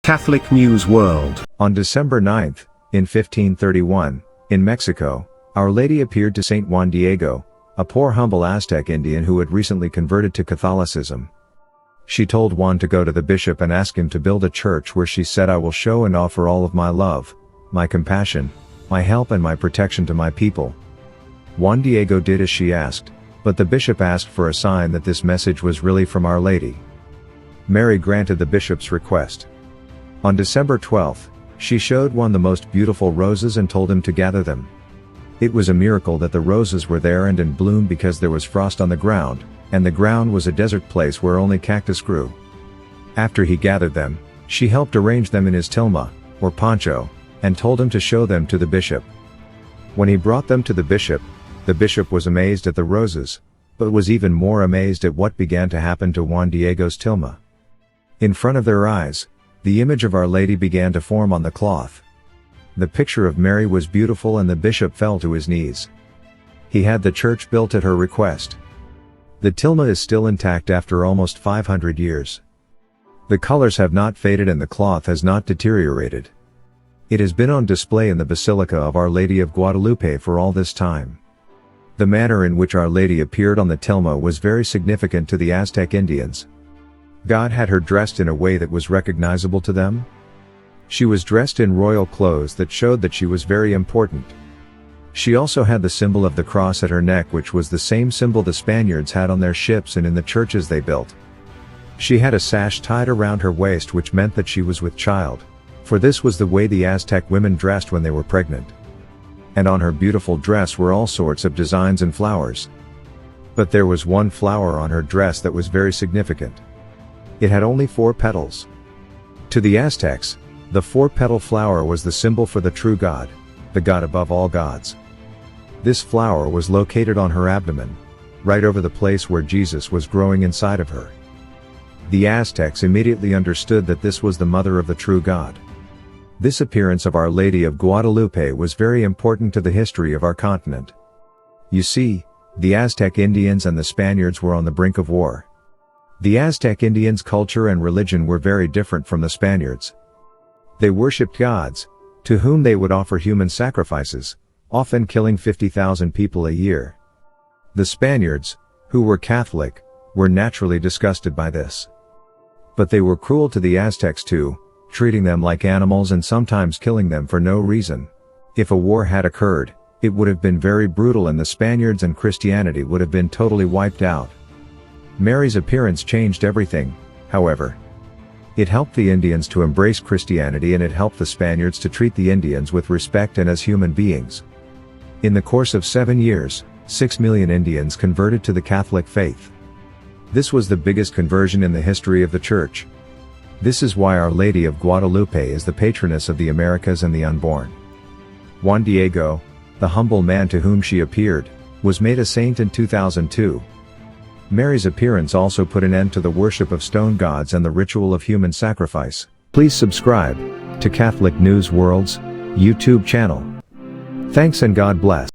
Catholic News World. On December 9, in 1531, in Mexico, Our Lady appeared to Saint Juan Diego, a poor humble Aztec Indian who had recently converted to Catholicism. She told Juan to go to the bishop and ask him to build a church where she said, "I will show and offer all of my love, my compassion, my help and my protection to my people." Juan Diego did as she asked, but the bishop asked for a sign that this message was really from Our Lady. Mary granted the bishop's request. On December 12, she showed Juan the most beautiful roses and told him to gather them. It was a miracle that the roses were there and in bloom because there was frost on the ground, and the ground was a desert place where only cactus grew. After he gathered them, she helped arrange them in his tilma, or poncho, and told him to show them to the bishop. When he brought them to the bishop was amazed at the roses, but was even more amazed at what began to happen to Juan Diego's tilma. In front of their eyes, the image of Our Lady began to form on the cloth. The picture of Mary was beautiful and the bishop fell to his knees. He had the church built at her request. The tilma is still intact after almost 500 years. The colors have not faded and the cloth has not deteriorated. It has been on display in the Basilica of Our Lady of Guadalupe for all this time. The manner in which Our Lady appeared on the tilma was very significant to the Aztec Indians. God had her dressed in a way that was recognizable to them. She was dressed in royal clothes that showed that she was very important. She also had the symbol of the cross at her neck, which was the same symbol the Spaniards had on their ships and in the churches they built. She had a sash tied around her waist, which meant that she was with child, for this was the way the Aztec women dressed when they were pregnant. And on her beautiful dress were all sorts of designs and flowers. But there was one flower on her dress that was very significant. It had only 4 petals. To the Aztecs, the 4-petal flower was the symbol for the true God, the God above all gods. This flower was located on her abdomen, right over the place where Jesus was growing inside of her. The Aztecs immediately understood that this was the mother of the true God. This appearance of Our Lady of Guadalupe was very important to the history of our continent. You see, the Aztec Indians and the Spaniards were on the brink of war. The Aztec Indians' culture and religion were very different from the Spaniards. They worshipped gods, to whom they would offer human sacrifices, often killing 50,000 people a year. The Spaniards, who were Catholic, were naturally disgusted by this. But they were cruel to the Aztecs too, treating them like animals and sometimes killing them for no reason. If a war had occurred, it would have been very brutal and the Spaniards and Christianity would have been totally wiped out. Mary's appearance changed everything, however. It helped the Indians to embrace Christianity and it helped the Spaniards to treat the Indians with respect and as human beings. In the course of 7 years, 6 million Indians converted to the Catholic faith. This was the biggest conversion in the history of the Church. This is why Our Lady of Guadalupe is the patroness of the Americas and the unborn. Juan Diego, the humble man to whom she appeared, was made a saint in 2002. Mary's appearance also put an end to the worship of stone gods and the ritual of human sacrifice. Please subscribe to Catholic News World's YouTube channel. Thanks and God bless.